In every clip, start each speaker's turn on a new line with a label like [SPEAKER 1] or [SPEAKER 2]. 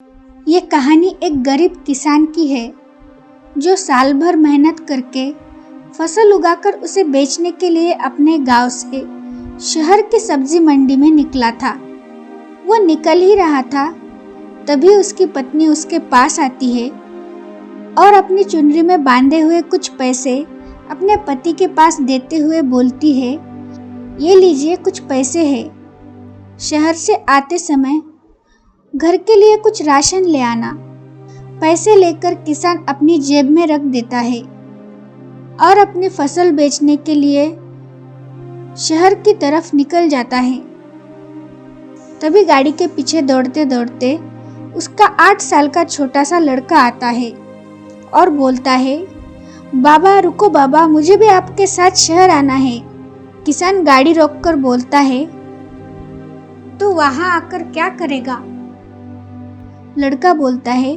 [SPEAKER 1] ये कहानी एक गरीब किसान की है जो साल भर मेहनत करके फसल उगाकर उसे बेचने के लिए अपने गांव से शहर की सब्जी मंडी में निकला था। वो निकल ही रहा था, तभी उसकी पत्नी उसके पास आती है और अपनी चुनरी में बांधे हुए कुछ पैसे अपने पति के पास देते हुए बोलती है, ये लीजिए कुछ पैसे हैं। शहर से आते समय घर के लिए कुछ राशन ले आना। पैसे लेकर किसान अपनी जेब में रख देता है और अपनी फसल बेचने के लिए शहर की तरफ निकल जाता है। तभी गाड़ी के पीछे दौड़ते दौड़ते उसका 8 साल का छोटा सा लड़का आता है और बोलता है, बाबा रुको बाबा, मुझे भी आपके साथ शहर आना है। किसान गाड़ी रोककर बोलता है, तो वहां आकर क्या करेगा? लड़का बोलता है,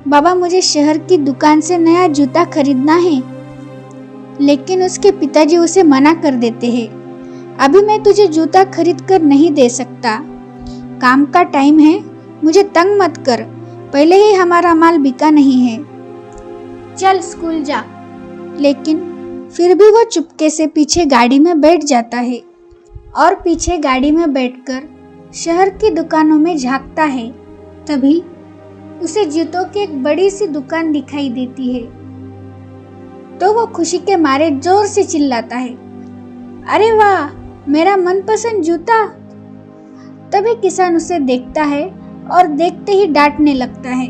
[SPEAKER 1] बाबा मुझे शहर की दुकान से नया जूता खरीदना है। लेकिन उसके पिताजी उसे मना कर देते हैं, अभी मैं तुझे जूता खरीद कर नहीं दे सकता, काम का टाइम है, मुझे तंग मत कर, पहले ही हमारा माल बिका नहीं है, चल स्कूल जा। लेकिन फिर भी वो चुपके से पीछे गाड़ी में बैठ जाता है और पीछे गाड़ी में बैठकर शहर की दुकानों में झांकता है। तभी उसे जूतों की एक बड़ी सी दुकान दिखाई देती है, तो वो खुशी के मारे जोर से चिल्लाता है, अरे वाह, मेरा मनपसंद जूता। तभी किसान उसे देखता है और देखते ही डांटने लगता है,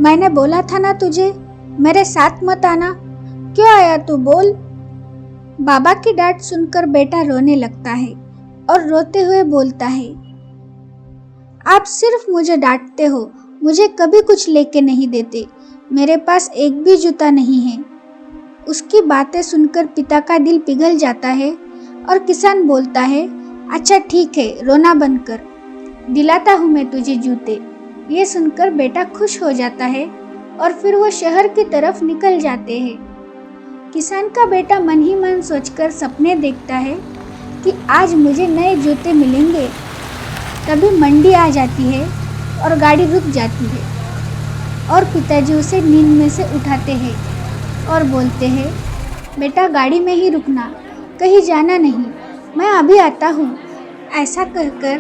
[SPEAKER 1] मैंने बोला था ना तुझे, मेरे साथ मत आना, क्यों आया तू बोल। बाबा की डांट सुनकर बेटा रोने लगता है और रोते हुए बोलता है, आप सिर्फ मुझे डांटते हो, मुझे कभी कुछ लेके नहीं देते, मेरे पास एक भी जूता नहीं है। उसकी बातें सुनकर पिता का दिल पिघल जाता है और किसान बोलता है, अच्छा ठीक है, रोना बंद कर, दिलाता हूँ मैं तुझे जूते। ये सुनकर बेटा खुश हो जाता है और फिर वो शहर की तरफ निकल जाते हैं। किसान का बेटा मन ही मन सोचकर सपने देखता है कि आज मुझे नए जूते मिलेंगे। तभी मंडी आ जाती है और गाड़ी रुक जाती है और पिताजी उसे नींद में से उठाते हैं और बोलते हैं, बेटा गाड़ी में ही रुकना, कहीं जाना नहीं, मैं अभी आता हूँ। ऐसा कहकर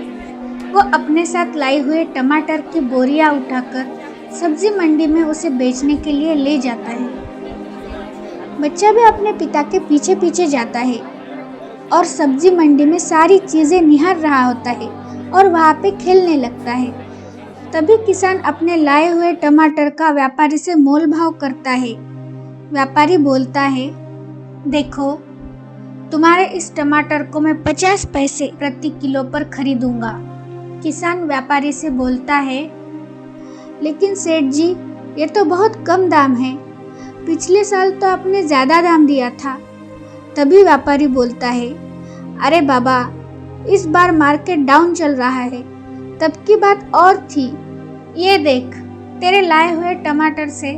[SPEAKER 1] वो अपने साथ लाए हुए टमाटर की बोरियां उठाकर सब्जी मंडी में उसे बेचने के लिए ले जाता है। बच्चा भी अपने पिता के पीछे पीछे जाता है और सब्जी मंडी में सारी चीजें निहार रहा होता है और वहाँ पे खेलने लगता है। तभी किसान अपने लाए हुए टमाटर का व्यापारी से मोल भाव करता है। व्यापारी बोलता है, देखो तुम्हारे इस टमाटर को मैं 50 पैसे प्रति किलो पर खरीदूंगा। किसान व्यापारी से बोलता है, लेकिन सेठ जी ये तो बहुत कम दाम है, पिछले साल तो आपने ज्यादा दाम दिया था। तभी व्यापारी बोलता है, अरे बाबा इस बार मार्केट डाउन चल रहा है, तब की बात और थी, ये देख तेरे लाए हुए टमाटर से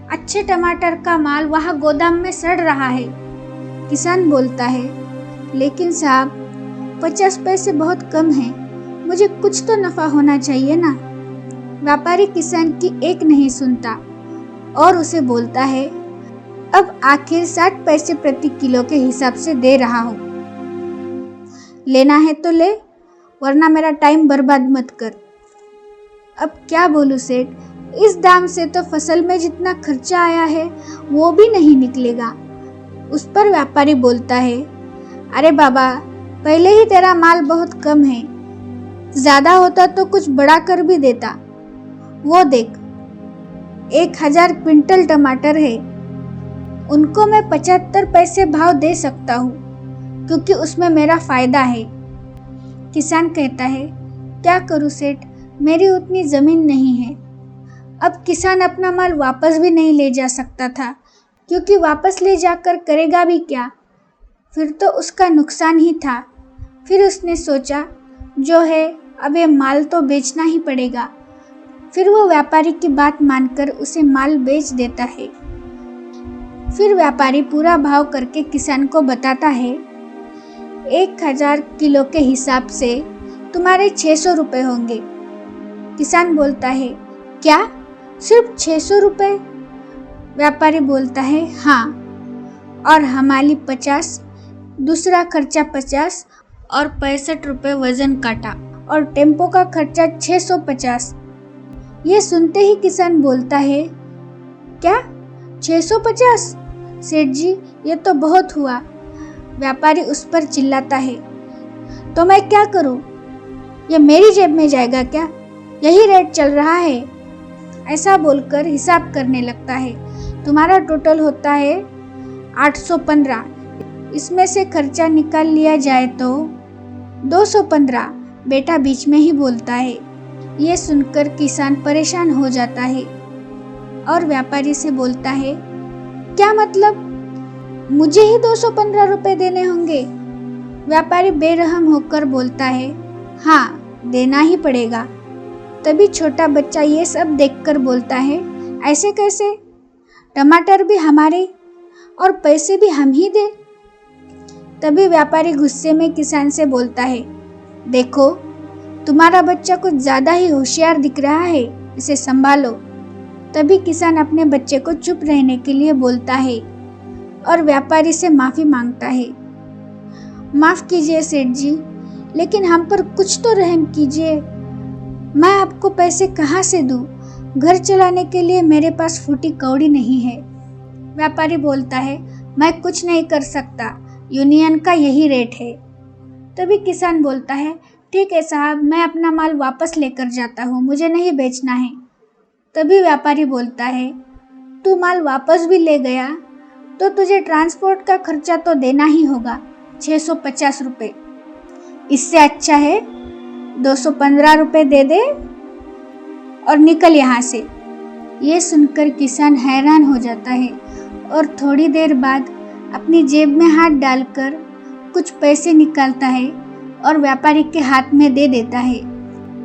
[SPEAKER 1] अच्छे टमाटर का माल वहाँ गोदाम में सड़ रहा है। किसान बोलता है, लेकिन साहब 50 पैसे बहुत कम है, मुझे कुछ तो नफा होना चाहिए ना। व्यापारी किसान की एक नहीं सुनता और उसे बोलता है, अब आखिर 60 पैसे प्रति किलो के हिसाब से दे रहा हूँ, लेना है तो ले, वरना मेरा टाइम बर्बाद मत कर। अब क्या बोलूं सेठ, इस दाम से तो फसल में जितना खर्चा आया है वो भी नहीं निकलेगा। उस पर व्यापारी बोलता है, अरे बाबा पहले ही तेरा माल बहुत कम है, ज्यादा होता तो कुछ बड़ा कर भी देता। वो देख 1000 क्विंटल टमाटर है, उनको मैं 75 पैसे भाव दे सकता हूँ क्योंकि उसमें मेरा फायदा है। किसान कहता है, क्या करूँ सेठ, मेरी उतनी जमीन नहीं है। अब किसान अपना माल वापस भी नहीं ले जा सकता था क्योंकि वापस ले जाकर करेगा भी क्या, फिर तो उसका नुकसान ही था। फिर उसने सोचा, जो है अब ये माल तो बेचना ही पड़ेगा। फिर वो व्यापारी की बात मानकर उसे माल बेच देता है। फिर व्यापारी पूरा भाव करके किसान को बताता है, 1000 किलो के हिसाब से तुम्हारे 600 रुपये होंगे। किसान बोलता है, क्या सिर्फ 600 रुपए? व्यापारी बोलता है, हाँ, और हमाली 50, दूसरा खर्चा 50 और 65 रुपए वजन काटा और टेम्पो का खर्चा 650। ये सुनते ही किसान बोलता है, क्या 650? सेठ जी, ये तो बहुत हुआ। व्यापारी उस पर चिल्लाता है, तो मैं क्या करूं? ये मेरी जेब में जाएगा क्या? यही रेट चल रहा है। ऐसा बोलकर हिसाब करने लगता है। तुम्हारा टोटल होता है 815। इसमें से खर्चा निकाल लिया जाए तो 215। बेटा बीच में ही बोलता है। ये सुनकर किसान परेशान हो जाता है और व्यापारी से बोलता है, क्या मतलब? मुझे ही 215 रुपए देने होंगे? व्यापारी बेरहम होकर बोलता है, हाँ, देना ही पड़ेगा। तभी छोटा बच्चा ये सब देखकर बोलता है, ऐसे कैसे? टमाटर भी हमारे और पैसे भी हम ही दे। तभी व्यापारी गुस्से में किसान से बोलता है, देखो, तुम्हारा बच्चा कुछ ज्यादा ही होशियार दिख रहा है, इसे संभालो। तभी किसान अपने बच्चे को चुप रहने के लिए बोलता है और व्यापारी से माफी मांगता है। माफ कीजिए सेठ जी, लेकिन हम पर कुछ तो रहम कीजिए। मैं आपको पैसे कहाँ से दूं? घर चलाने के लिए मेरे पास फूटी कौड़ी नहीं है। व्यापारी बोलता है, मैं कुछ नहीं कर सकता, यूनियन का यही रेट है। तभी किसान बोलता है, ठीक है साहब, मैं अपना माल वापस लेकर जाता हूँ, मुझे नहीं बेचना है। तभी व्यापारी बोलता है, तू माल वापस भी ले गया तो तुझे ट्रांसपोर्ट का खर्चा तो देना ही होगा, 650 रुपए। इससे अच्छा है 215 रुपए दे दे और निकल यहाँ से। ये सुनकर किसान हैरान हो जाता है और थोड़ी देर बाद अपनी जेब में हाथ डालकर कुछ पैसे निकालता है और व्यापारी के हाथ में दे देता है,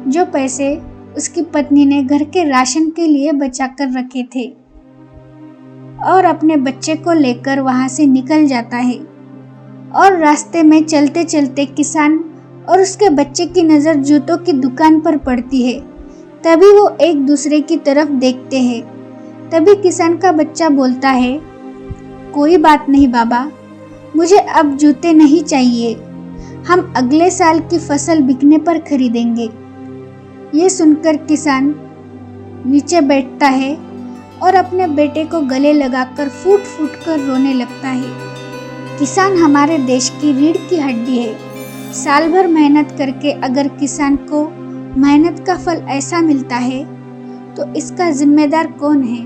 [SPEAKER 1] जो पैसे उसकी पत्नी ने घर के राशन के लिए बचा कर रखे थे, और अपने बच्चे को लेकर वहां से निकल जाता है। और रास्ते में चलते चलते किसान और उसके बच्चे की नज़र जूतों की दुकान पर पड़ती है। तभी वो एक दूसरे की तरफ देखते हैं। तभी किसान का बच्चा बोलता है, कोई बात नहीं बाबा, मुझे अब जूते नहीं चाहिए, हम अगले साल की फसल बिकने पर खरीदेंगे। ये सुनकर किसान नीचे बैठता है और अपने बेटे को गले लगाकर फूट फूट कर रोने लगता है। किसान हमारे देश की रीढ़ की हड्डी है। साल भर मेहनत करके अगर किसान को मेहनत का फल ऐसा मिलता है तो इसका जिम्मेदार कौन है?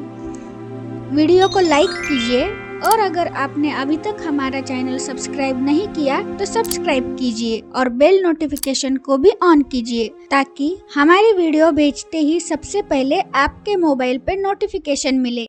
[SPEAKER 1] वीडियो को लाइक कीजिए और अगर आपने अभी तक हमारा चैनल सब्सक्राइब नहीं किया तो सब्सक्राइब कीजिए और बेल नोटिफिकेशन को भी ऑन कीजिए ताकि हमारी वीडियो भेजते ही सबसे पहले आपके मोबाइल पर नोटिफिकेशन मिले।